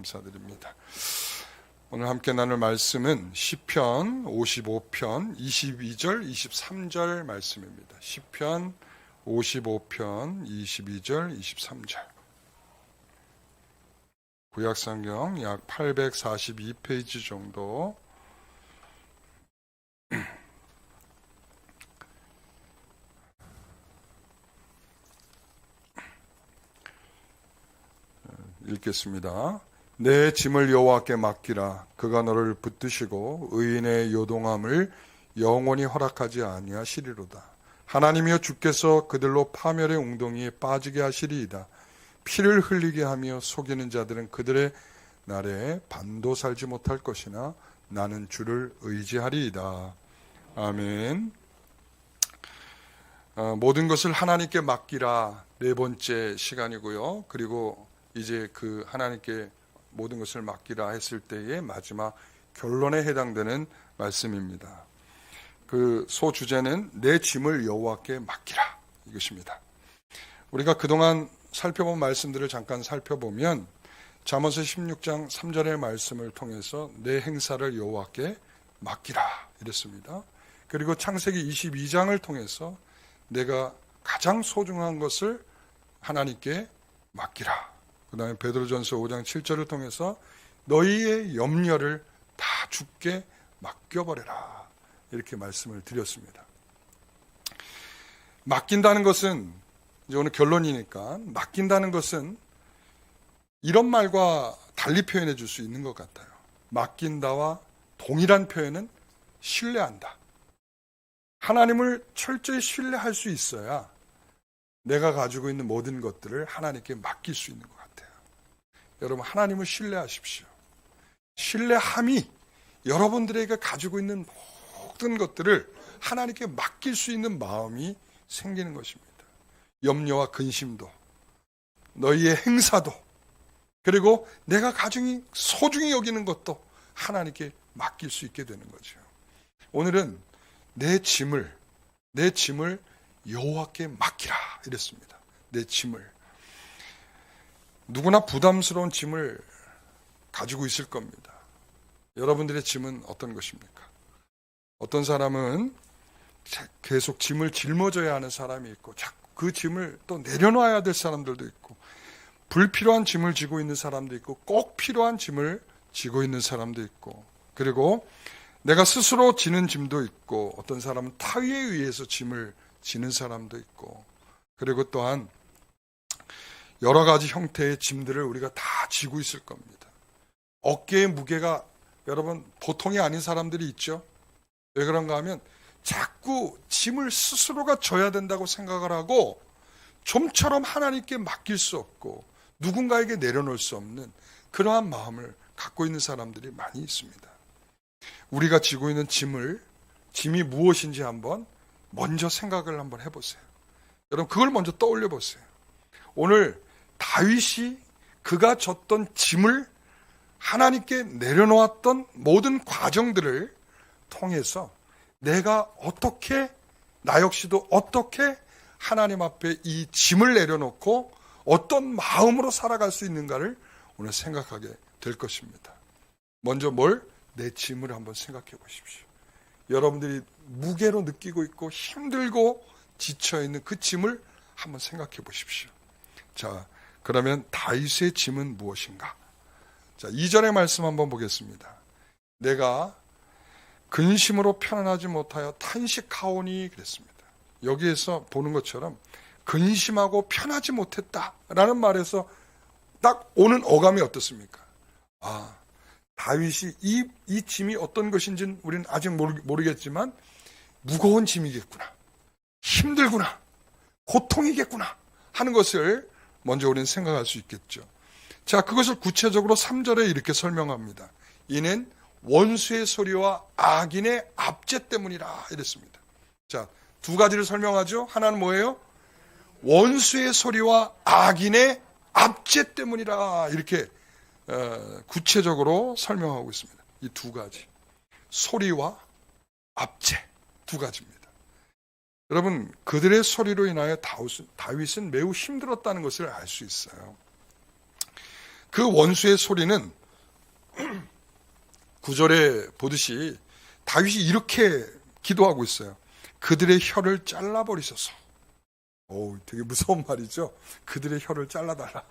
감사드립니다. 오늘 함께 나눌 말씀은 시편 55편 22절 23절 말씀입니다. 시편 55편 22절 23절. 구약성경 약 842페이지 정도 읽겠습니다. 내 짐을 여호와께 맡기라. 그가 너를 붙드시고 의인의 요동함을 영원히 허락하지 아니하시리로다. 하나님이여, 주께서 그들로 파멸의 웅덩이에 빠지게 하시리이다. 피를 흘리게 하며 속이는 자들은 그들의 날에 반도 살지 못할 것이나 나는 주를 의지하리이다. 아멘. 모든 것을 하나님께 맡기라, 네 번째 시간이고요. 그리고 이제 그 하나님께 모든 것을 맡기라 했을 때의 마지막 결론에 해당되는 말씀입니다. 그 소주제는 내 짐을 여호와께 맡기라, 이것입니다. 우리가 그동안 살펴본 말씀들을 잠깐 살펴보면 잠언서 16장 3절의 말씀을 통해서 내 행사를 여호와께 맡기라 이랬습니다. 그리고 창세기 22장을 통해서 내가 가장 소중한 것을 하나님께 맡기라. 그 다음에 베드로전서 5장 7절을 통해서 너희의 염려를 다 주께 맡겨버려라, 이렇게 말씀을 드렸습니다. 맡긴다는 것은, 이제 오늘 결론이니까, 맡긴다는 것은 이런 말과 달리 표현해 줄 수 있는 것 같아요. 맡긴다와 동일한 표현은 신뢰한다. 하나님을 철저히 신뢰할 수 있어야 내가 가지고 있는 모든 것들을 하나님께 맡길 수 있는 것 같아요. 여러분, 하나님을 신뢰하십시오. 신뢰함이 여러분들에게 가지고 있는 모든 것들을 하나님께 맡길 수 있는 마음이 생기는 것입니다. 염려와 근심도, 너희의 행사도, 그리고 내가 가장 소중히 여기는 것도 하나님께 맡길 수 있게 되는 거죠. 오늘은 내 짐을 여호와께 맡기라 이랬습니다. 내 짐을. 누구나 부담스러운 짐을 가지고 있을 겁니다. 여러분들의 짐은 어떤 것입니까? 어떤 사람은 계속 짐을 짊어져야 하는 사람이 있고, 자꾸 그 짐을 또 내려놔야 될 사람들도 있고, 불필요한 짐을 지고 있는 사람도 있고, 꼭 필요한 짐을 지고 있는 사람도 있고, 그리고 내가 스스로 지는 짐도 있고, 어떤 사람은 타의에 의해서 짐을 지는 사람도 있고, 그리고 또한 여러 가지 형태의 짐들을 우리가 다 지고 있을 겁니다. 어깨의 무게가 여러분 보통이 아닌 사람들이 있죠. 왜 그런가 하면 자꾸 짐을 스스로가 져야 된다고 생각을 하고 좀처럼 하나님께 맡길 수 없고 누군가에게 내려놓을 수 없는 그러한 마음을 갖고 있는 사람들이 많이 있습니다. 우리가 지고 있는 짐이 무엇인지 한번 먼저 생각을 한번 해보세요. 여러분, 그걸 먼저 떠올려 보세요. 오늘 다윗이 그가 졌던 짐을 하나님께 내려놓았던 모든 과정들을 통해서 내가 어떻게, 나 역시도 어떻게 하나님 앞에 이 짐을 내려놓고 어떤 마음으로 살아갈 수 있는가를 오늘 생각하게 될 것입니다. 먼저 내 짐을 한번 생각해 보십시오. 여러분들이 무게로 느끼고 있고 힘들고 지쳐있는 그 짐을 한번 생각해 보십시오. 자, 그러면 다윗의 짐은 무엇인가? 자, 2절의 말씀 한번 보겠습니다. 내가 근심으로 편안하지 못하여 탄식하오니 그랬습니다. 여기에서 보는 것처럼 근심하고 편하지 못했다라는 말에서 딱 오는 어감이 어떻습니까? 다윗이 이 짐이 어떤 것인지는 우리는 아직 모르겠지만 무거운 짐이겠구나, 힘들구나, 고통이겠구나 하는 것을 먼저 우리는 생각할 수 있겠죠. 자, 그것을 구체적으로 3절에 이렇게 설명합니다. 이는 원수의 소리와 악인의 압제 때문이라 이랬습니다. 자, 두 가지를 설명하죠. 하나는 뭐예요? 원수의 소리와 악인의 압제 때문이라, 이렇게 구체적으로 설명하고 있습니다. 이 두 가지, 소리와 압제, 두 가지입니다. 여러분, 그들의 소리로 인하여 다윗은 매우 힘들었다는 것을 알 수 있어요. 그 원수의 소리는 9절에 보듯이 다윗이 이렇게 기도하고 있어요. 그들의 혀를 잘라버리소서. 오, 되게 무서운 말이죠. 그들의 혀를 잘라달라.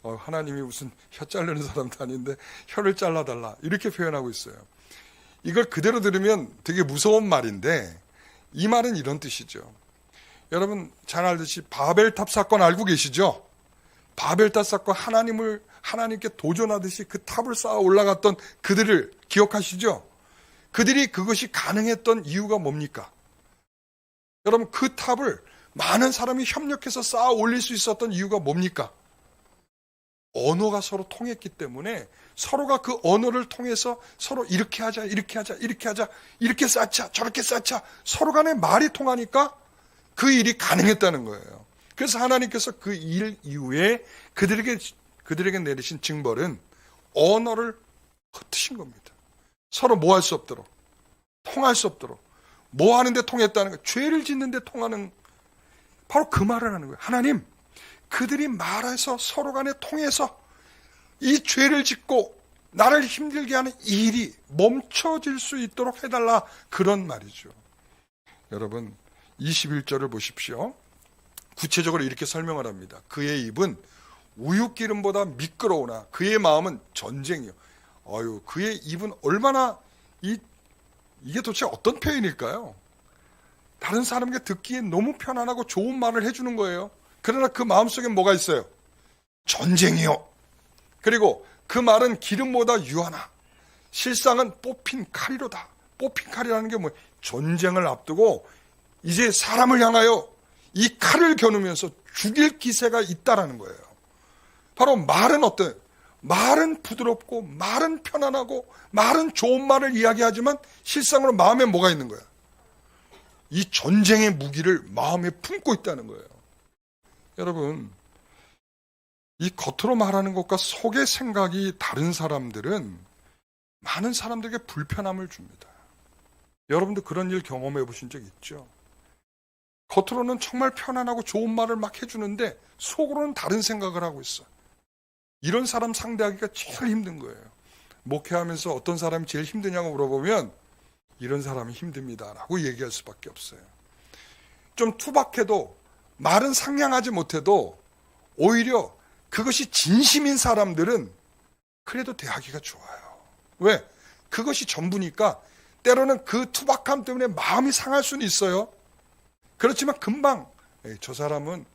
하나님이 무슨 혀 자르는 사람도 아닌데 혀를 잘라달라 이렇게 표현하고 있어요. 이걸 그대로 들으면 되게 무서운 말인데 이 말은 이런 뜻이죠. 여러분 잘 알듯이 바벨탑 사건 알고 계시죠? 바벨탑 사건 하나님께 도전하듯이 그 탑을 쌓아 올라갔던 그들을 기억하시죠? 그들이 그것이 가능했던 이유가 뭡니까? 여러분 그 탑을 많은 사람이 협력해서 쌓아 올릴 수 있었던 이유가 뭡니까? 언어가 서로 통했기 때문에 서로가 그 언어를 통해서 서로 이렇게 하자, 이렇게 하자, 이렇게 하자, 이렇게 쌓자, 저렇게 쌓자 서로 간에 말이 통하니까 그 일이 가능했다는 거예요. 그래서 하나님께서 그 일 이후에 그들에게 내리신 징벌은 언어를 흩으신 겁니다. 서로 뭐 할 수 없도록, 통할 수 없도록, 뭐 하는데 통했다는 거예요. 죄를 짓는데 통하는, 바로 그 말을 하는 거예요. 하나님, 그들이 말해서 서로 간에 통해서 이 죄를 짓고 나를 힘들게 하는 이 일이 멈춰질 수 있도록 해달라, 그런 말이죠. 여러분 21절을 보십시오. 구체적으로 이렇게 설명을 합니다. 그의 입은 우윳기름보다 미끄러우나 그의 마음은 전쟁이요. 그의 입은 얼마나 이게 도대체 어떤 표현일까요? 다른 사람에게 듣기에 너무 편안하고 좋은 말을 해주는 거예요. 그러나 그 마음속에 뭐가 있어요? 전쟁이요. 그리고 그 말은 기름보다 유하나 실상은 뽑힌 칼이로다. 뽑힌 칼이라는 게 뭐예요? 전쟁을 앞두고 이제 사람을 향하여 이 칼을 겨누면서 죽일 기세가 있다라는 거예요. 바로 말은 어때요? 말은 부드럽고 말은 편안하고 말은 좋은 말을 이야기하지만 실상으로 마음에 뭐가 있는 거야? 이 전쟁의 무기를 마음에 품고 있다는 거예요. 여러분, 이 겉으로 말하는 것과 속의 생각이 다른 사람들은 많은 사람들에게 불편함을 줍니다. 여러분도 그런 일 경험해 보신 적 있죠? 겉으로는 정말 편안하고 좋은 말을 막 해주는데 속으로는 다른 생각을 하고 있어. 이런 사람 상대하기가 제일 힘든 거예요. 목회하면서 어떤 사람이 제일 힘드냐고 물어보면 이런 사람이 힘듭니다 라고 얘기할 수밖에 없어요. 좀 투박해도 말은 상냥하지 못해도 오히려 그것이 진심인 사람들은 그래도 대하기가 좋아요. 왜? 그것이 전부니까. 때로는 그 투박함 때문에 마음이 상할 수는 있어요. 그렇지만 금방 저 사람은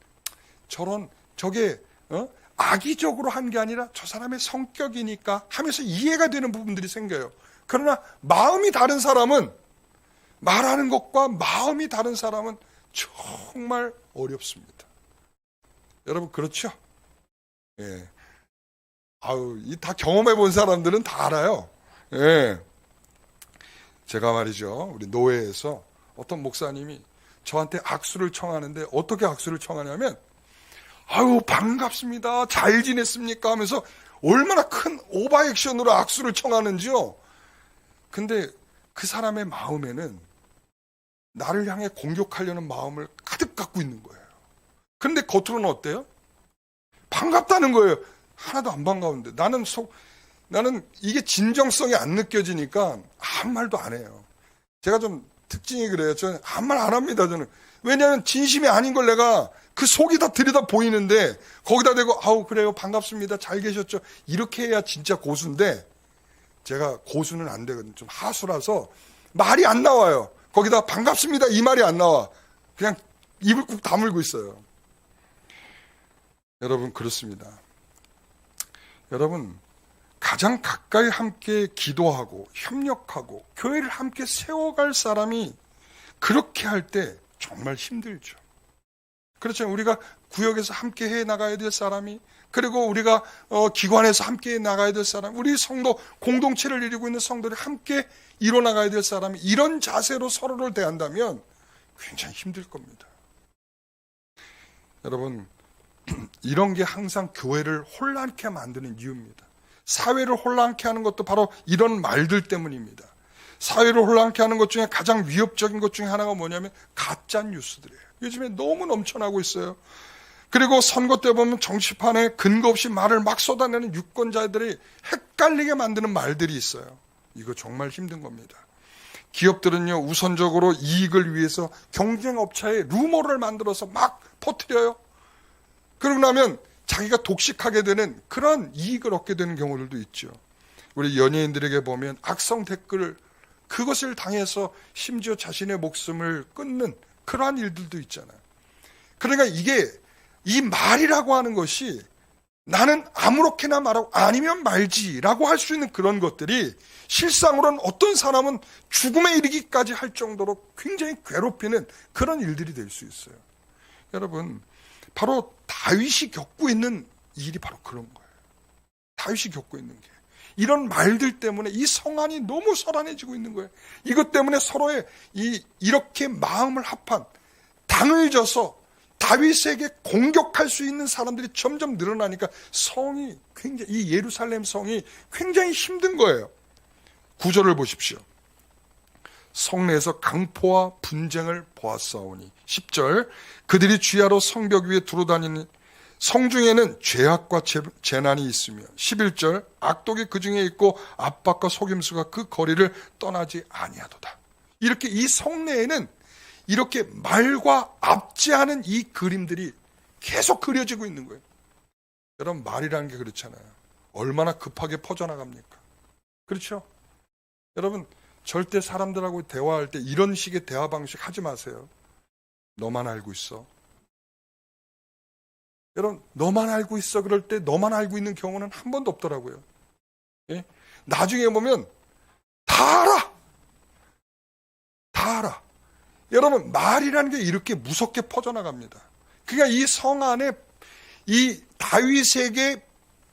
저게 악의적으로 한 게 아니라 저 사람의 성격이니까 하면서 이해가 되는 부분들이 생겨요. 그러나 마음이 다른 사람은, 말하는 것과 마음이 다른 사람은 정말 어렵습니다. 여러분 그렇죠? 예. 다 경험해 본 사람들은 다 알아요. 예. 제가 말이죠, 우리 노회에서 어떤 목사님이 저한테 악수를 청하는데 어떻게 악수를 청하냐면 반갑습니다, 잘 지냈습니까 하면서 얼마나 큰 오버액션으로 악수를 청하는지요. 근데 그 사람의 마음에는 나를 향해 공격하려는 마음을 가득 갖고 있는 거예요. 그런데 겉으로는 어때요? 반갑다는 거예요. 하나도 안 반가운데 나는 이게 진정성이 안 느껴지니까 아무 말도 안 해요. 제가 좀 특징이 그래요. 저는 아무 말 안 합니다. 저는. 왜냐하면 진심이 아닌 걸 내가 그 속이 다 들여다 보이는데 거기다 대고 그래요, 반갑습니다, 잘 계셨죠, 이렇게 해야 진짜 고수인데 제가 고수는 안 되거든요. 좀 하수라서 말이 안 나와요. 거기다 반갑습니다 이 말이 안 나와. 그냥 입을 꾹 다물고 있어요. 여러분 그렇습니다. 여러분 가장 가까이 함께 기도하고 협력하고 교회를 함께 세워갈 사람이 그렇게 할 때 정말 힘들죠. 그렇죠. 우리가 구역에서 함께 해 나가야 될 사람이, 그리고 우리가 기관에서 함께 해 나가야 될 사람, 우리 성도 공동체를 이루고 있는 성도들이 함께 이뤄 나가야 될 사람이 이런 자세로 서로를 대한다면 굉장히 힘들 겁니다. 여러분 이런 게 항상 교회를 혼란케 만드는 이유입니다. 사회를 혼란케 하는 것도 바로 이런 말들 때문입니다. 사회를 혼란케 하는 것 중에 가장 위협적인 것 중에 하나가 뭐냐면 가짜 뉴스들이에요. 요즘에 너무 넘쳐나고 있어요. 그리고 선거 때 보면 정치판에 근거 없이 말을 막 쏟아내는 유권자들이 헷갈리게 만드는 말들이 있어요. 이거 정말 힘든 겁니다. 기업들은요, 우선적으로 이익을 위해서 경쟁업체에 루머를 만들어서 막 퍼뜨려요. 그러고 나면 자기가 독식하게 되는 그런 이익을 얻게 되는 경우들도 있죠. 우리 연예인들에게 보면 악성 댓글, 그것을 당해서 심지어 자신의 목숨을 끊는 그러한 일들도 있잖아요. 그러니까 이 말이라고 하는 것이 나는 아무렇게나 말하고 아니면 말지라고 할 수 있는 그런 것들이 실상으로는 어떤 사람은 죽음에 이르기까지 할 정도로 굉장히 괴롭히는 그런 일들이 될 수 있어요. 여러분, 바로 다윗이 겪고 있는 일이 바로 그런 거예요. 다윗이 겪고 있는 게. 이런 말들 때문에 이 성안이 너무 소란해지고 있는 거예요. 이것 때문에 서로의 이렇게 마음을 합한 당을 져서 다윗에게 공격할 수 있는 사람들이 점점 늘어나니까 성이 굉장히, 이 예루살렘 성이 굉장히 힘든 거예요. 9절을 보십시오. 성내에서 강포와 분쟁을 보았사오니. 10절, 그들이 주야로 성벽 위에 두루다니니 성중에는 죄악과 재난이 있으며. 11절, 악독이 그 중에 있고 압박과 속임수가 그 거리를 떠나지 아니하도다. 이렇게 이 성내에는 이렇게 말과 압제하는 이 그림들이 계속 그려지고 있는 거예요. 여러분, 말이라는 게 그렇잖아요. 얼마나 급하게 퍼져나갑니까? 그렇죠? 여러분, 절대 사람들하고 대화할 때 이런 식의 대화 방식 하지 마세요. 너만 알고 있어. 여러분, 너만 알고 있어 그럴 때 너만 알고 있는 경우는 한 번도 없더라고요. 예? 나중에 보면 다 알아. 다 알아. 여러분, 말이라는 게 이렇게 무섭게 퍼져나갑니다. 그러니까 이 성 안에 이 다윗에게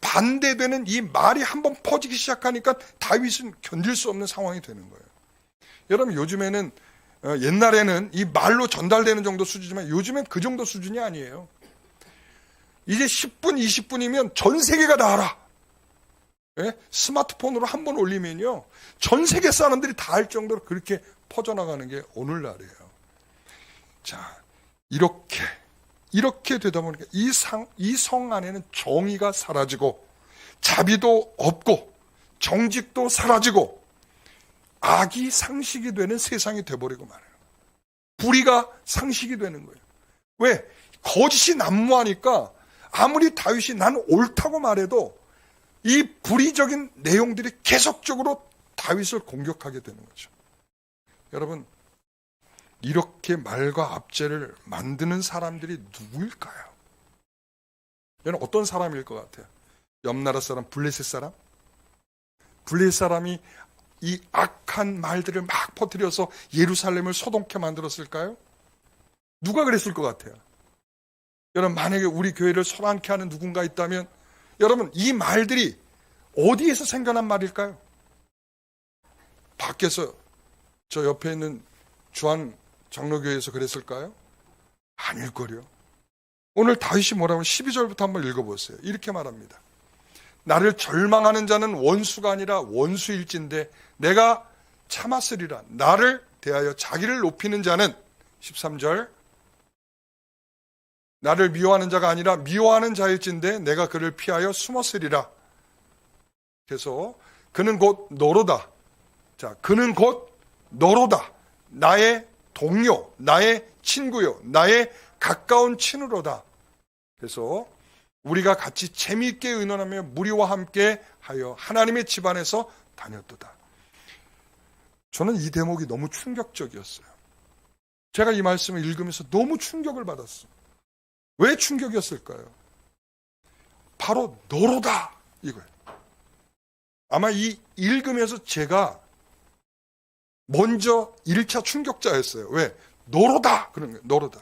반대되는 이 말이 한번 퍼지기 시작하니까 다윗은 견딜 수 없는 상황이 되는 거예요. 여러분, 요즘에는 옛날에는 이 말로 전달되는 정도 수준이지만 요즘엔 그 정도 수준이 아니에요. 이제 10분, 20분이면 전 세계가 다 알아. 예? 스마트폰으로 한 번 올리면요, 전 세계 사람들이 다 알 정도로 그렇게 퍼져나가는 게 오늘날이에요. 자, 이렇게 되다 보니까 이 성 안에는 정의가 사라지고 자비도 없고 정직도 사라지고 악이 상식이 되는 세상이 돼버리고 말아요. 불의가 상식이 되는 거예요. 왜? 거짓이 난무하니까 아무리 다윗이 난 옳다고 말해도 이 불의적인 내용들이 계속적으로 다윗을 공격하게 되는 거죠. 여러분, 이렇게 말과 압제를 만드는 사람들이 누구일까요? 얘는 어떤 사람일 것 같아요? 옆나라 사람, 블레셋 사람? 블레셋 사람이 이 악한 말들을 막 퍼뜨려서 예루살렘을 소동케 만들었을까요? 누가 그랬을 것 같아요? 여러분, 만약에 우리 교회를 소란케 하는 누군가 있다면 여러분, 이 말들이 어디에서 생겨난 말일까요? 밖에서 저 옆에 있는 주한 장로교회에서 그랬을까요? 아닐걸요. 오늘 다윗이 뭐라고 12절부터 한번 읽어보세요. 이렇게 말합니다. 나를 절망하는 자는 원수가 아니라 원수일진데 내가 참았으리라. 나를 대하여 자기를 높이는 자는 13절, 나를 미워하는 자가 아니라 미워하는 자일진데 내가 그를 피하여 숨었으리라. 그래서 그는 곧 너로다. 자, 그는 곧 너로다. 나의 동료, 나의 친구요, 나의 가까운 친으로다. 그래서 우리가 같이 재미있게 의논하며 무리와 함께 하여 하나님의 집안에서 다녔도다. 저는 이 대목이 너무 충격적이었어요. 제가 이 말씀을 읽으면서 너무 충격을 받았어요. 왜 충격이었을까요? 바로 너로다, 이거예요. 아마 이 읽으면서 제가 먼저 1차 충격자였어요. 왜? 너로다, 그런 거예요. 너로다.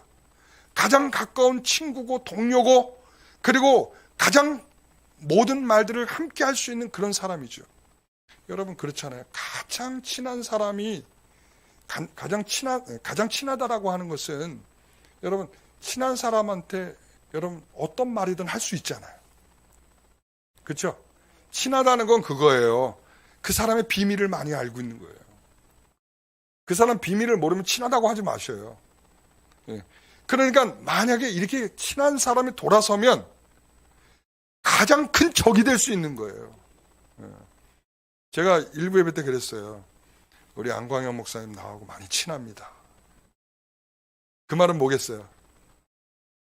가장 가까운 친구고 동료고 그리고 가장 모든 말들을 함께 할 수 있는 그런 사람이죠. 여러분, 그렇잖아요. 가장 친한 사람이 가장 친하다라고 하는 것은 여러분, 친한 사람한테 여러분 어떤 말이든 할 수 있잖아요. 그렇죠? 친하다는 건 그거예요. 그 사람의 비밀을 많이 알고 있는 거예요. 그 사람 비밀을 모르면 친하다고 하지 마셔요. 예. 그러니까 만약에 이렇게 친한 사람이 돌아서면 가장 큰 적이 될 수 있는 거예요. 제가 일부 예배 때 그랬어요. 우리 안광현 목사님 나하고 많이 친합니다. 그 말은 뭐겠어요?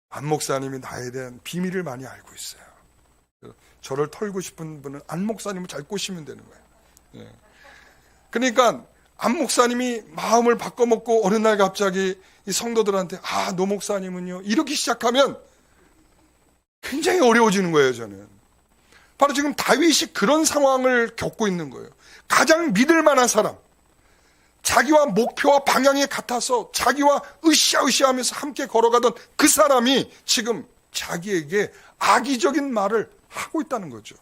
안 목사님이 나에 대한 비밀을 많이 알고 있어요. 저를 털고 싶은 분은 안 목사님을 잘 꼬시면 되는 거예요. 그러니까 안 목사님이 마음을 바꿔먹고 어느 날 갑자기 이 성도들한테 노 목사님은요 이렇게 시작하면 굉장히 어려워지는 거예요. 저는 바로 지금 다윗이 그런 상황을 겪고 있는 거예요. 가장 믿을 만한 사람, 자기와 목표와 방향이 같아서 자기와 으쌰으쌰하면서 함께 걸어가던 그 사람이 지금 자기에게 악의적인 말을 하고 있다는 거죠.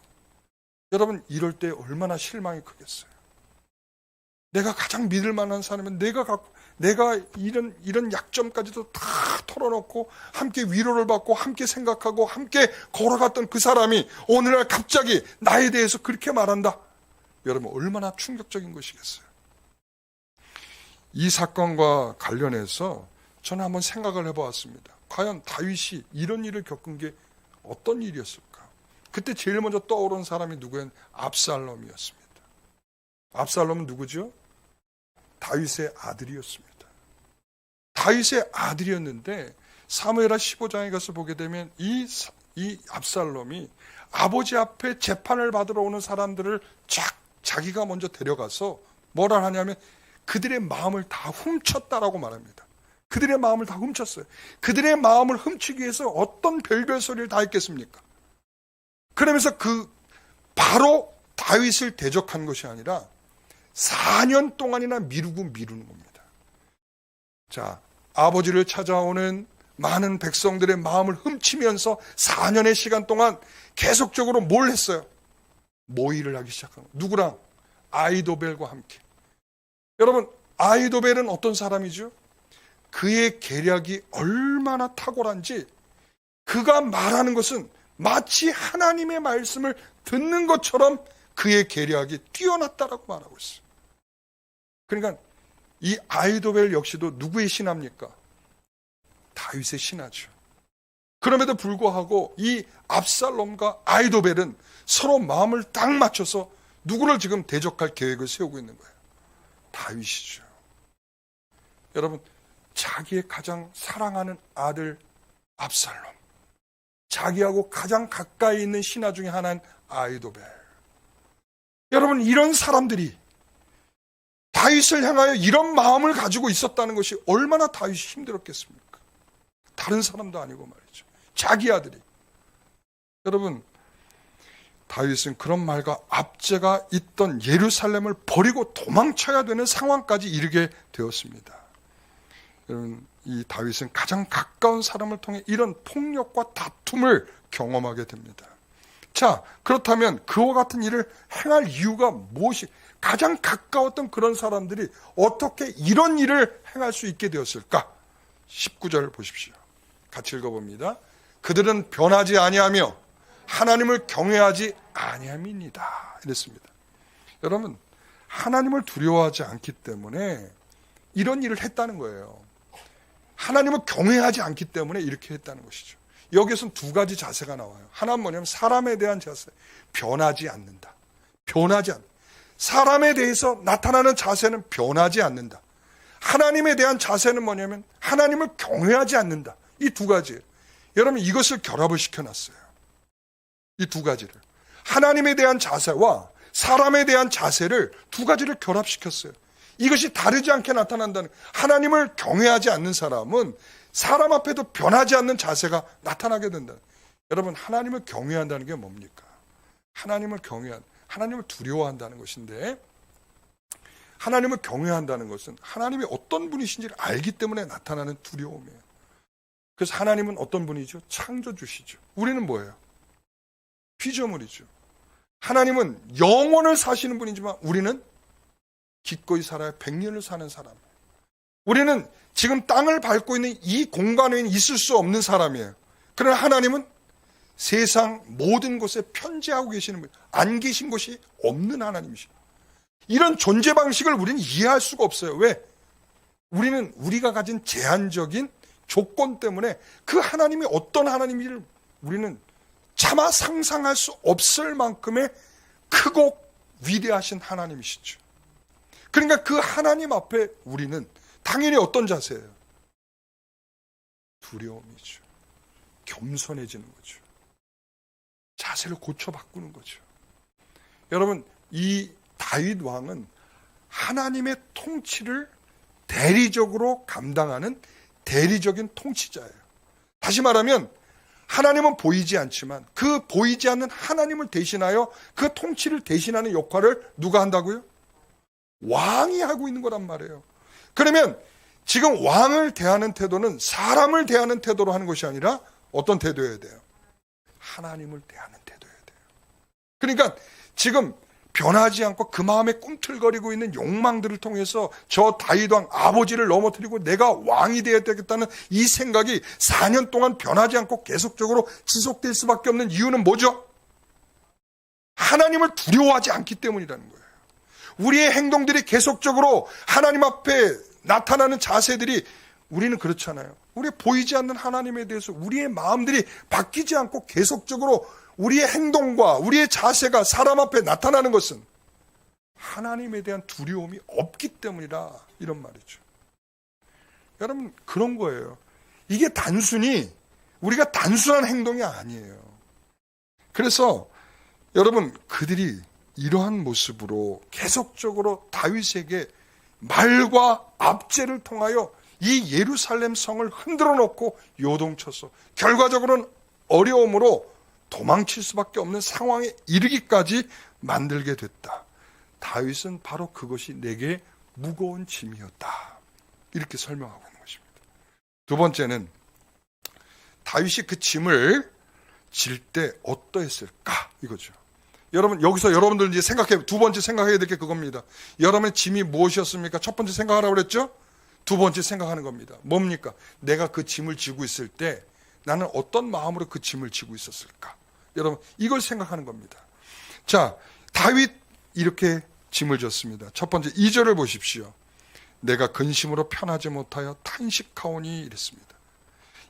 여러분, 이럴 때 얼마나 실망이 크겠어요. 내가 가장 믿을 만한 사람은 내가 이런 약점까지도 다 털어놓고 함께 위로를 받고 함께 생각하고 함께 걸어갔던 그 사람이 어느 날 갑자기 나에 대해서 그렇게 말한다. 여러분, 얼마나 충격적인 것이겠어요. 이 사건과 관련해서 저는 한번 생각을 해보았습니다. 과연 다윗이 이런 일을 겪은 게 어떤 일이었을까? 그때 제일 먼저 떠오른 사람이 누구였냐면 압살롬이었습니다. 압살롬은 누구죠? 다윗의 아들이었습니다. 다윗의 아들이었는데 사무엘하 15장에 가서 보게 되면 이 압살롬이 아버지 앞에 재판을 받으러 오는 사람들을 자기가 먼저 데려가서 뭐라 하냐면 그들의 마음을 다 훔쳤다라고 말합니다. 그들의 마음을 다 훔쳤어요. 그들의 마음을 훔치기 위해서 어떤 별별 소리를 다 했겠습니까? 그러면서 바로 다윗을 대적한 것이 아니라 4년 동안이나 미루는 겁니다. 자, 아버지를 찾아오는 많은 백성들의 마음을 훔치면서 4년의 시간 동안 계속적으로 뭘 했어요? 모의를 하기 시작한 거예요. 누구랑? 아히도벨과 함께. 여러분, 아히도벨은 어떤 사람이죠? 그의 계략이 얼마나 탁월한지 그가 말하는 것은 마치 하나님의 말씀을 듣는 것처럼 그의 계략이 뛰어났다라고 말하고 있어요. 그러니까 이 아히도벨 역시도 누구의 신하입니까? 다윗의 신하죠. 그럼에도 불구하고 이 압살롬과 아히도벨은 서로 마음을 딱 맞춰서 누구를 지금 대적할 계획을 세우고 있는 거예요? 다윗이죠. 여러분, 자기의 가장 사랑하는 아들 압살롬, 자기하고 가장 가까이 있는 신하 중에 하나인 아히도벨. 여러분, 이런 사람들이 다윗을 향하여 이런 마음을 가지고 있었다는 것이 얼마나 다윗이 힘들었겠습니까? 다른 사람도 아니고 말이죠. 자기 아들이. 여러분, 다윗은 그런 말과 압제가 있던 예루살렘을 버리고 도망쳐야 되는 상황까지 이르게 되었습니다. 여러분, 이 다윗은 가장 가까운 사람을 통해 이런 폭력과 다툼을 경험하게 됩니다. 자, 그렇다면 그와 같은 일을 행할 이유가 무엇이, 가장 가까웠던 그런 사람들이 어떻게 이런 일을 행할 수 있게 되었을까? 19절 보십시오. 같이 읽어봅니다. 그들은 변하지 아니하며 하나님을 경외하지 아니함이니이다. 이랬습니다. 여러분, 하나님을 두려워하지 않기 때문에 이런 일을 했다는 거예요. 하나님을 경외하지 않기 때문에 이렇게 했다는 것이죠. 여기에서는 두 가지 자세가 나와요. 하나는 뭐냐면 사람에 대한 자세. 변하지 않는다. 변하지 않는다. 사람에 대해서 나타나는 자세는 변하지 않는다. 하나님에 대한 자세는 뭐냐면 하나님을 경외하지 않는다. 이 두 가지예요. 여러분, 이것을 결합을 시켜놨어요. 이 두 가지를. 하나님에 대한 자세와 사람에 대한 자세를 두 가지를 결합시켰어요. 이것이 다르지 않게 나타난다는, 하나님을 경외하지 않는 사람은 사람 앞에도 변하지 않는 자세가 나타나게 된다. 여러분, 하나님을 경외한다는 게 뭡니까? 하나님을 두려워한다는 것인데, 하나님을 경외한다는 것은 하나님이 어떤 분이신지를 알기 때문에 나타나는 두려움이에요. 그래서 하나님은 어떤 분이죠? 창조주시죠. 우리는 뭐예요? 피조물이죠. 하나님은 영원을 사시는 분이지만 우리는 기꺼이 살아야 100년을 사는 사람. 우리는 지금 땅을 밟고 있는 이 공간에는 있을 수 없는 사람이에요. 그러나 하나님은 세상 모든 곳에 편재하고 계시는 분, 안 계신 곳이 없는 하나님이시죠. 이런 존재 방식을 우리는 이해할 수가 없어요. 왜? 우리는 우리가 가진 제한적인 조건 때문에 그 하나님이 어떤 하나님인지를 우리는 차마 상상할 수 없을 만큼의 크고 위대하신 하나님이시죠. 그러니까 그 하나님 앞에 우리는 당연히 어떤 자세예요? 두려움이죠. 겸손해지는 거죠. 자세를 고쳐 바꾸는 거죠. 여러분, 이 다윗 왕은 하나님의 통치를 대리적으로 감당하는 대리적인 통치자예요. 다시 말하면 하나님은 보이지 않지만 그 보이지 않는 하나님을 대신하여 그 통치를 대신하는 역할을 누가 한다고요? 왕이 하고 있는 거란 말이에요. 그러면 지금 왕을 대하는 태도는 사람을 대하는 태도로 하는 것이 아니라 어떤 태도여야 돼요? 하나님을 대하는 태도여야 돼요. 그러니까 지금 변하지 않고 그 마음에 꿈틀거리고 있는 욕망들을 통해서 저 다윗 왕 아버지를 넘어뜨리고 내가 왕이 되어야 되겠다는 이 생각이 4년 동안 변하지 않고 계속적으로 지속될 수밖에 없는 이유는 뭐죠? 하나님을 두려워하지 않기 때문이라는 거예요. 우리의 행동들이 계속적으로 하나님 앞에 나타나는 자세들이 우리는 그렇잖아요. 우리 보이지 않는 하나님에 대해서 우리의 마음들이 바뀌지 않고 계속적으로 우리의 행동과 우리의 자세가 사람 앞에 나타나는 것은 하나님에 대한 두려움이 없기 때문이라 이런 말이죠. 여러분, 그런 거예요. 이게 단순히 우리가 단순한 행동이 아니에요. 그래서 여러분, 그들이 이러한 모습으로 계속적으로 다윗에게 말과 압제를 통하여 이 예루살렘 성을 흔들어 놓고 요동쳐서 결과적으로는 어려움으로 도망칠 수밖에 없는 상황에 이르기까지 만들게 됐다. 다윗은 바로 그것이 내게 무거운 짐이었다. 이렇게 설명하고 있는 것입니다. 두 번째는 다윗이 그 짐을 질 때 어떠했을까? 이거죠. 여러분, 여기서 여러분들 이제 두 번째 생각해야 될 게 그겁니다. 여러분의 짐이 무엇이었습니까? 첫 번째 생각하라고 그랬죠? 두 번째 생각하는 겁니다. 뭡니까? 내가 그 짐을 지고 있을 때 나는 어떤 마음으로 그 짐을 지고 있었을까? 여러분, 이걸 생각하는 겁니다. 자, 다윗 이렇게 짐을 졌습니다. 첫 번째 2절을 보십시오. 내가 근심으로 편하지 못하여 탄식하오니 이랬습니다.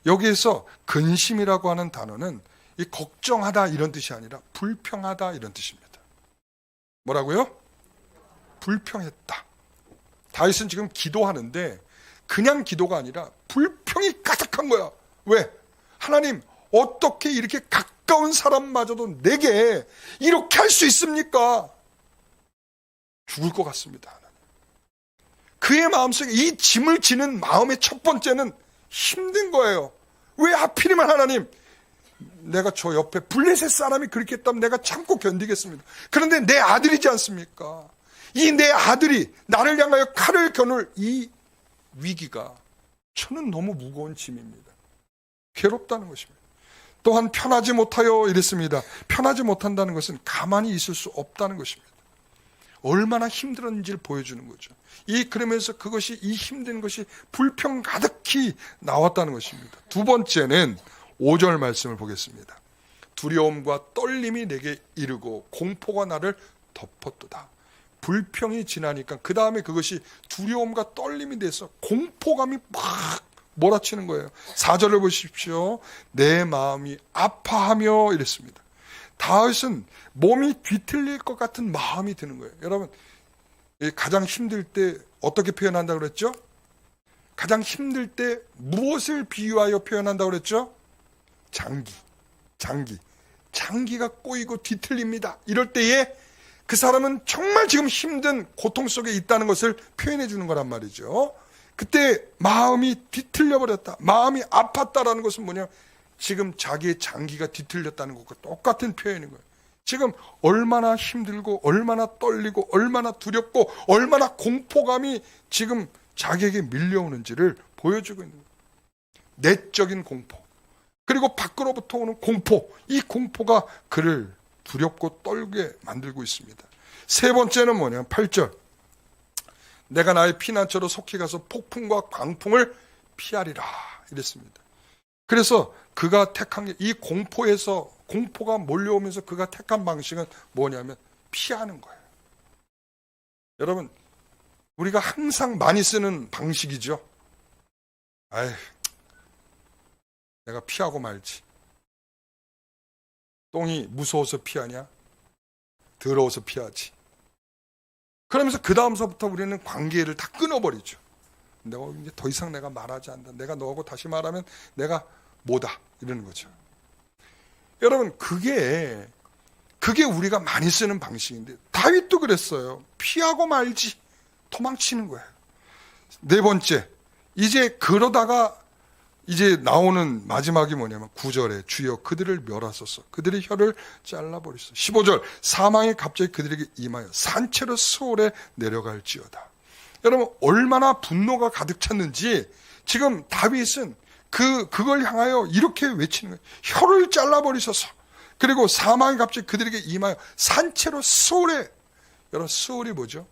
여기에서 근심이라고 하는 단어는 이 걱정하다 이런 뜻이 아니라 불평하다 이런 뜻입니다. 뭐라고요? 불평했다. 다윗은 지금 기도하는데 그냥 기도가 아니라 불평이 가득한 거야. 왜? 하나님, 어떻게 이렇게 가까운 사람마저도 내게 이렇게 할 수 있습니까? 죽을 것 같습니다. 하나님. 그의 마음속에 이 짐을 지는 마음의 첫 번째는 힘든 거예요. 왜 하필이면 하나님, 내가 저 옆에 블레셋 사람이 그렇게 했다면 내가 참고 견디겠습니다. 그런데 내 아들이지 않습니까? 이 내 아들이 나를 향하여 칼을 겨눌 이 위기가 저는 너무 무거운 짐입니다. 괴롭다는 것입니다. 또한 편하지 못하여 이랬습니다. 편하지 못한다는 것은 가만히 있을 수 없다는 것입니다. 얼마나 힘들었는지를 보여주는 거죠. 그러면서 그것이 이 힘든 것이 불평 가득히 나왔다는 것입니다. 두 번째는 5절 말씀을 보겠습니다. 두려움과 떨림이 내게 이르고 공포가 나를 덮었도다. 불평이 지나니까 그 다음에 그것이 두려움과 떨림이 돼서 공포감이 막 몰아치는 거예요. 4절을 보십시오. 내 마음이 아파하며 이랬습니다. 다윗은 몸이 뒤틀릴 것 같은 마음이 드는 거예요. 여러분, 가장 힘들 때 어떻게 표현한다고 그랬죠? 가장 힘들 때 무엇을 비유하여 표현한다고 그랬죠? 장기가 꼬이고 뒤틀립니다. 이럴 때에 그 사람은 정말 지금 힘든 고통 속에 있다는 것을 표현해 주는 거란 말이죠. 그때 마음이 뒤틀려 버렸다. 마음이 아팠다라는 것은 뭐냐? 지금 자기의 장기가 뒤틀렸다는 것과 똑같은 표현인 거예요. 지금 얼마나 힘들고 얼마나 떨리고 얼마나 두렵고 얼마나 공포감이 지금 자기에게 밀려오는지를 보여주고 있는 거예요. 내적인 공포, 그리고 밖으로부터 오는 공포, 이 공포가 그를 두렵고 떨게 만들고 있습니다. 세 번째는 뭐냐면 8절. 내가 나의 피난처로 속히 가서 폭풍과 광풍을 피하리라 이랬습니다. 그래서 그가 택한 게 이 공포가 몰려오면서 그가 택한 방식은 뭐냐면 피하는 거예요. 여러분, 우리가 항상 많이 쓰는 방식이죠. 내가 피하고 말지. 똥이 무서워서 피하냐? 더러워서 피하지. 그러면서 그 다음서부터 우리는 관계를 다 끊어버리죠. 내가 이제 더 이상 내가 말하지 않는다. 내가 너하고 다시 말하면 내가 뭐다. 이러는 거죠. 여러분, 그게 우리가 많이 쓰는 방식인데, 다윗도 그랬어요. 피하고 말지. 도망치는 거예요. 네 번째, 이제 그러다가 이제 나오는 마지막이 뭐냐면 9절에 주여 그들을 멸하소서, 그들의 혀를 잘라버리소서. 15절, 사망이 갑자기 그들에게 임하여 산채로 수월에 내려갈지어다. 여러분, 얼마나 분노가 가득 찼는지 지금 다윗은 그걸 향하여 이렇게 외치는 거예요. 혀를 잘라버리소서. 그리고 사망이 갑자기 그들에게 임하여 산채로 수월에. 여러분, 수월이 뭐죠?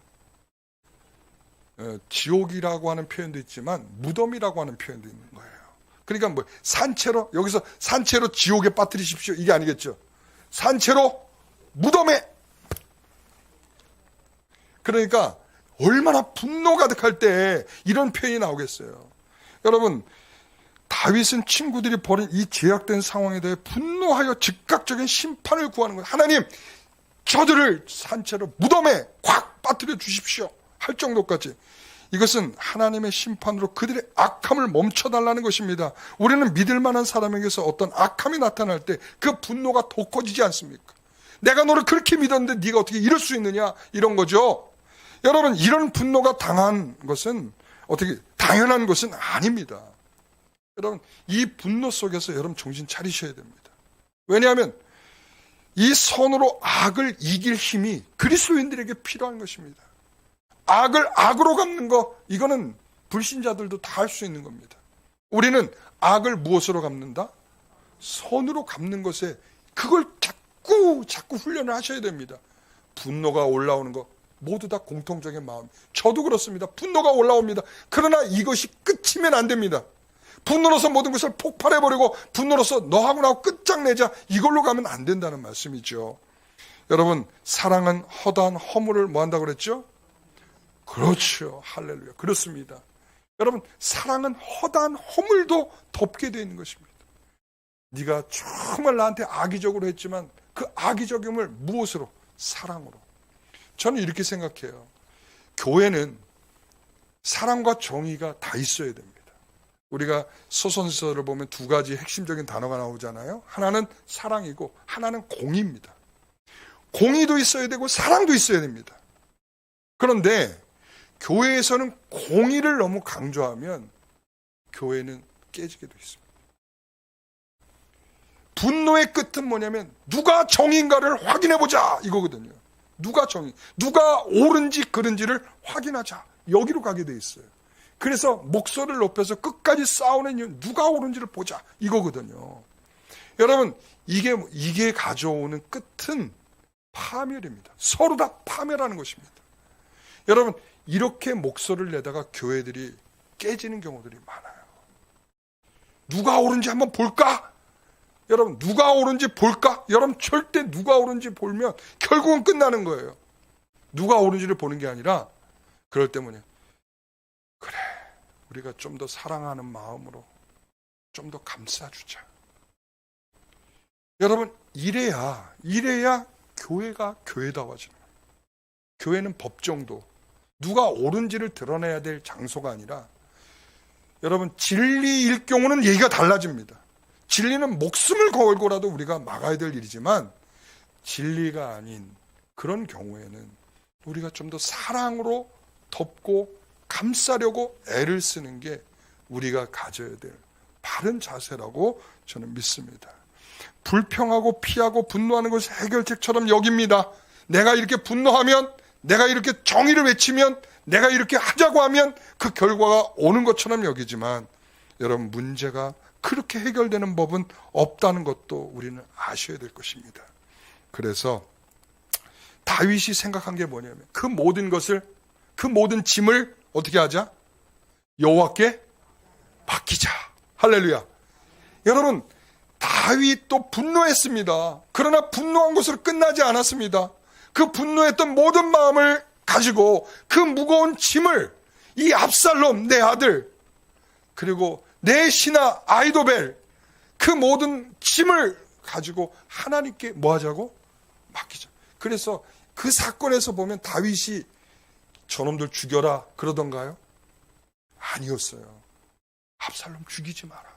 지옥이라고 하는 표현도 있지만 무덤이라고 하는 표현도 있는 거예요. 그러니까 뭐 산채로, 여기서 산채로 지옥에 빠뜨리십시오 이게 아니겠죠. 산채로 무덤에. 그러니까 얼마나 분노 가득할 때 이런 표현이 나오겠어요. 여러분, 다윗은 친구들이 벌인 이 제약된 상황에 대해 분노하여 즉각적인 심판을 구하는 거예요. 하나님, 저들을 산채로 무덤에 콱 빠뜨려 주십시오 할 정도까지. 이것은 하나님의 심판으로 그들의 악함을 멈춰달라는 것입니다. 우리는 믿을 만한 사람에게서 어떤 악함이 나타날 때 그 분노가 더 커지지 않습니까? 내가 너를 그렇게 믿었는데 네가 어떻게 이럴 수 있느냐, 이런 거죠. 여러분, 이런 분노가 당한 것은 어떻게 당연한 것은 아닙니다. 여러분, 이 분노 속에서 여러분 정신 차리셔야 됩니다. 왜냐하면 이 선으로 악을 이길 힘이 그리스도인들에게 필요한 것입니다. 악을 악으로 갚는 거, 이거는 불신자들도 다 할 수 있는 겁니다. 우리는 악을 무엇으로 갚는다? 선으로 갚는 것에, 그걸 자꾸 훈련을 하셔야 됩니다. 분노가 올라오는 거 모두 다 공통적인 마음. 저도 그렇습니다. 분노가 올라옵니다. 그러나 이것이 끝이면 안 됩니다. 분노로서 모든 것을 폭발해버리고 분노로서 너하고 나하고 끝장내자, 이걸로 가면 안 된다는 말씀이죠. 여러분, 사랑은 허다한 허물을 뭐 한다고 그랬죠? 그렇죠. 할렐루야. 그렇습니다. 여러분, 사랑은 허다한 허물도 덮게 되어 있는 것입니다. 네가 정말 나한테 악의적으로 했지만 그 악의적임을 무엇으로? 사랑으로. 저는 이렇게 생각해요. 교회는 사랑과 정의가 다 있어야 됩니다. 우리가 소선서를 보면 두 가지 핵심적인 단어가 나오잖아요. 하나는 사랑이고 하나는 공의입니다. 공의도 있어야 되고 사랑도 있어야 됩니다. 그런데 교회에서는 공의를 너무 강조하면 교회는 깨지게 돼 있습니다. 분노의 끝은 뭐냐면 누가 정의인가를 확인해보자, 이거거든요. 누가 정의, 누가 옳은지 그른지를 확인하자, 여기로 가게 돼 있어요. 그래서 목소리를 높여서 끝까지 싸우는 이유, 누가 옳은지를 보자, 이거거든요. 여러분, 이게 가져오는 끝은 파멸입니다. 서로 다 파멸하는 것입니다. 여러분, 이렇게 목소리를 내다가 교회들이 깨지는 경우들이 많아요. 누가 옳은지 한번 볼까? 여러분, 누가 옳은지 볼까? 여러분, 절대 누가 옳은지 보면 결국은 끝나는 거예요. 누가 옳은지를 보는 게 아니라, 그럴 때 뭐냐, 그래, 우리가 좀 더 사랑하는 마음으로 좀 더 감싸주자. 여러분, 이래야 교회가 교회다워지는 거예요. 교회는 법정도, 누가 옳은지를 드러내야 될 장소가 아니라, 여러분, 진리일 경우는 얘기가 달라집니다. 진리는 목숨을 걸고라도 우리가 막아야 될 일이지만, 진리가 아닌 그런 경우에는 우리가 좀 더 사랑으로 덮고 감싸려고 애를 쓰는 게 우리가 가져야 될 바른 자세라고 저는 믿습니다. 불평하고 피하고 분노하는 것을 해결책처럼 여깁니다. 내가 이렇게 분노하면, 내가 이렇게 정의를 외치면, 내가 이렇게 하자고 하면 그 결과가 오는 것처럼 여기지만, 여러분, 문제가 그렇게 해결되는 법은 없다는 것도 우리는 아셔야 될 것입니다. 그래서 다윗이 생각한 게 뭐냐면, 그 모든 것을, 그 모든 짐을 어떻게 하자? 여호와께 맡기자. 할렐루야. 여러분, 다윗도 분노했습니다. 그러나 분노한 것으로 끝나지 않았습니다. 그 분노했던 모든 마음을 가지고 그 무거운 짐을, 이 압살롬 내 아들, 그리고 내 신하 아이도벨, 그 모든 짐을 가지고 하나님께 뭐 하자고? 맡기자. 그래서 그 사건에서 보면 다윗이 저놈들 죽여라 그러던가요? 아니었어요. 압살롬 죽이지 마라.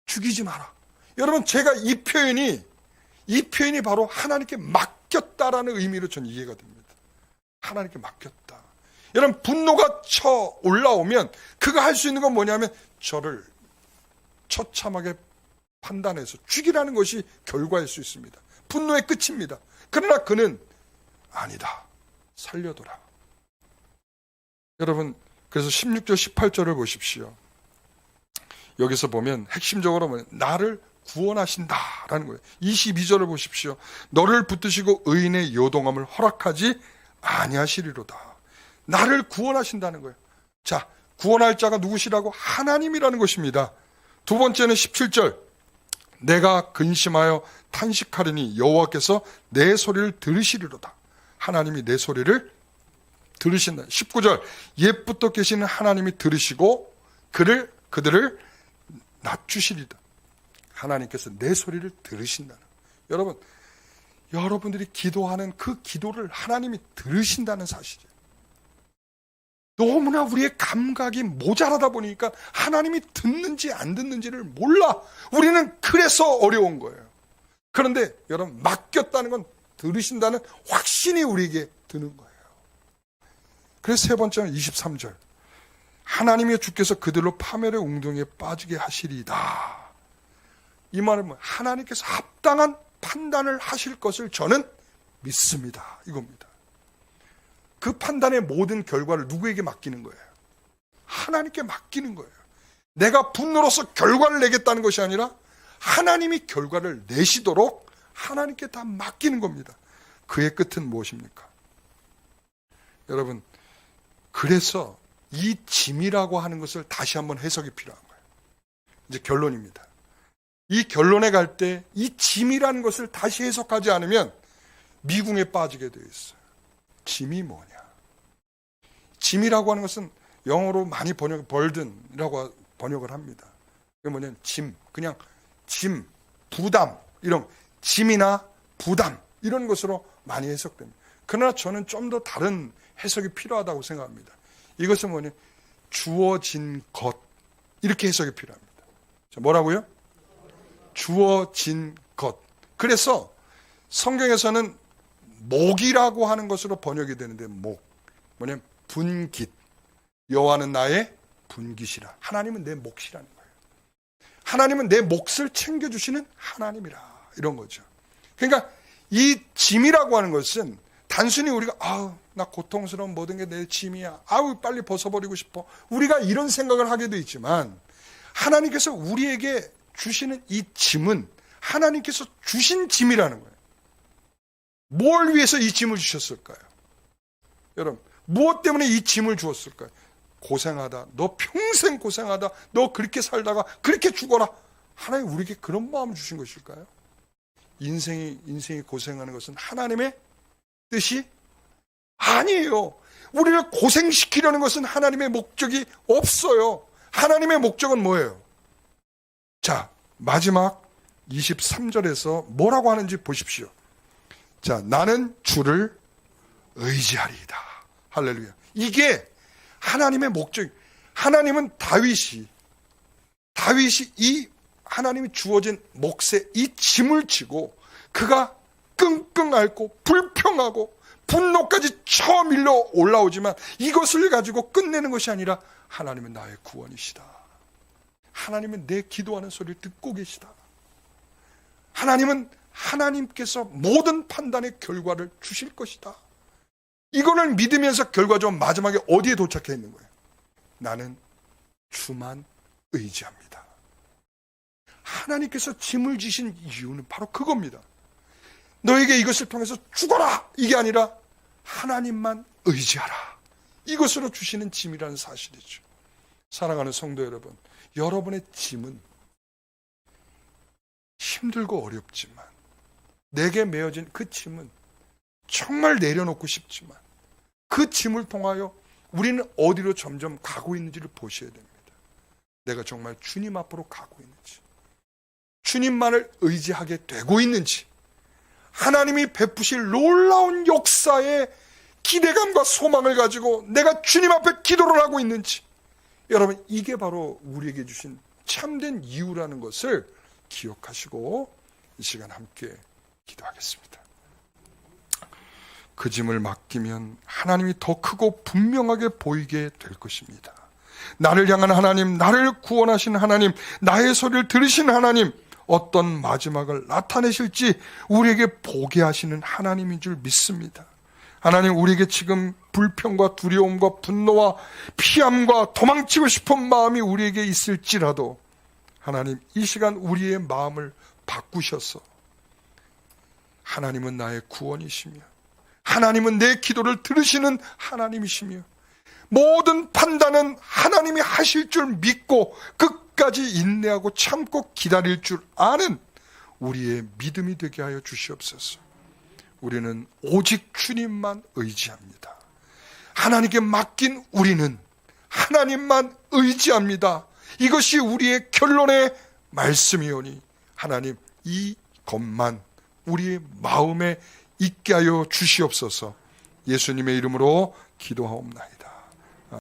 죽이지 마라. 여러분, 제가 이 표현이 바로 하나님께 맡겼다라는 의미로 전 이해가 됩니다. 하나님께 맡겼다. 여러분, 분노가 쳐 올라오면 그가 할 수 있는 건 뭐냐면 저를 처참하게 판단해서 죽이라는 것이 결과일 수 있습니다. 분노의 끝입니다. 그러나 그는 아니다. 살려둬라. 여러분, 그래서 16절 18절을 보십시오. 여기서 보면 핵심적으로 뭐냐면 나를 구원하신다라는 거예요. 22절을 보십시오. 너를 붙드시고 의인의 요동함을 허락하지 아니하시리로다. 나를 구원하신다는 거예요. 자, 구원할 자가 누구시라고? 하나님이라는 것입니다. 두 번째는 17절. 내가 근심하여 탄식하리니 여호와께서 내 소리를 들으시리로다. 하나님이 내 소리를 들으신다. 19절. 옛부터 계시는 하나님이 들으시고 그들을 낮추시리다. 하나님께서 내 소리를 들으신다는. 여러분들이 기도하는 그 기도를 하나님이 들으신다는 사실이에요. 너무나 우리의 감각이 모자라다 보니까 하나님이 듣는지 안 듣는지를 몰라. 우리는 그래서 어려운 거예요. 그런데 여러분, 맡겼다는 건 들으신다는 확신이 우리에게 드는 거예요. 그래서 세 번째는 23절. 하나님의 주께서 그들로 파멸의 웅덩이에 빠지게 하시리이다. 이 말은 뭐 하나님께서 합당한 판단을 하실 것을 저는 믿습니다. 이겁니다. 그 판단의 모든 결과를 누구에게 맡기는 거예요? 하나님께 맡기는 거예요. 내가 분노로서 결과를 내겠다는 것이 아니라 하나님이 결과를 내시도록 하나님께 다 맡기는 겁니다. 그의 끝은 무엇입니까? 여러분, 그래서 이 짐이라고 하는 것을 다시 한번 해석이 필요한 거예요. 이제 결론입니다. 이 결론에 갈 때 이 짐이라는 것을 다시 해석하지 않으면 미궁에 빠지게 되어 있어요. 짐이 뭐냐? 짐이라고 하는 것은 영어로 많이 burden이라고 번역을 합니다. 그게 뭐냐면 짐, 그냥 짐, 부담, 이런 짐이나 부담 이런 것으로 많이 해석됩니다. 그러나 저는 좀 더 다른 해석이 필요하다고 생각합니다. 이것은 뭐냐? 주어진 것, 이렇게 해석이 필요합니다. 자, 뭐라고요? 주어진 것. 그래서 성경에서는 목이라고 하는 것으로 번역이 되는데, 목 뭐냐면 분깃. 여호와는 나의 분깃이라. 하나님은 내 몫이라는 거예요. 하나님은 내 몫을 챙겨주시는 하나님이라, 이런 거죠. 그러니까 이 짐이라고 하는 것은 단순히 우리가 나 고통스러운 모든 게 내 짐이야, 빨리 벗어버리고 싶어, 우리가 이런 생각을 하게 돼 있지만, 하나님께서 우리에게 주시는 이 짐은 하나님께서 주신 짐이라는 거예요. 뭘 위해서 이 짐을 주셨을까요? 여러분, 무엇 때문에 이 짐을 주었을까요? 고생하다, 너 평생 고생하다, 너 그렇게 살다가 그렇게 죽어라. 하나님 우리에게 그런 마음을 주신 것일까요? 인생이 고생하는 것은 하나님의 뜻이 아니에요. 우리를 고생시키려는 것은 하나님의 목적이 없어요. 하나님의 목적은 뭐예요? 자, 마지막 23절에서 뭐라고 하는지 보십시오. 자, 나는 주를 의지하리이다. 할렐루야. 이게 하나님의 목적. 하나님은 다윗이 이 하나님이 주어진 몫에 이 짐을 지고 그가 끙끙 앓고 불평하고 분노까지 쳐 밀려 올라오지만 이것을 가지고 끝내는 것이 아니라 하나님은 나의 구원이시다. 하나님은 내 기도하는 소리를 듣고 계시다. 하나님께서 모든 판단의 결과를 주실 것이다. 이거를 믿으면서 결과적으로 마지막에 어디에 도착해 있는 거예요? 나는 주만 의지합니다. 하나님께서 짐을 지신 이유는 바로 그겁니다. 너에게 이것을 통해서 죽어라! 이게 아니라 하나님만 의지하라. 이것으로 주시는 짐이라는 사실이죠. 사랑하는 성도 여러분, 여러분의 짐은 힘들고 어렵지만, 내게 메어진 그 짐은 정말 내려놓고 싶지만, 그 짐을 통하여 우리는 어디로 점점 가고 있는지를 보셔야 됩니다. 내가 정말 주님 앞으로 가고 있는지. 주님만을 의지하게 되고 있는지, 하나님이 베푸실 놀라운 역사에 기대감과 소망을 가지고 내가 주님 앞에 기도를 하고 있는지, 여러분, 이게 바로 우리에게 주신 참된 이유라는 것을 기억하시고 이 시간 함께 기도하겠습니다. 그 짐을 맡기면 하나님이 더 크고 분명하게 보이게 될 것입니다. 나를 향한 하나님, 나를 구원하신 하나님, 나의 소리를 들으신 하나님, 어떤 마지막을 나타내실지 우리에게 보게 하시는 하나님인 줄 믿습니다. 하나님, 우리에게 지금 불평과 두려움과 분노와 피함과 도망치고 싶은 마음이 우리에게 있을지라도 하나님, 이 시간 우리의 마음을 바꾸셔서 하나님은 나의 구원이시며 하나님은 내 기도를 들으시는 하나님이시며 모든 판단은 하나님이 하실 줄 믿고 끝까지 인내하고 참고 기다릴 줄 아는 우리의 믿음이 되게 하여 주시옵소서. 우리는 오직 주님만 의지합니다. 하나님께 맡긴 우리는 하나님만 의지합니다. 이것이 우리의 결론의 말씀이오니 하나님, 이것만 우리의 마음에 있게 하여 주시옵소서. 예수님의 이름으로 기도하옵나이다.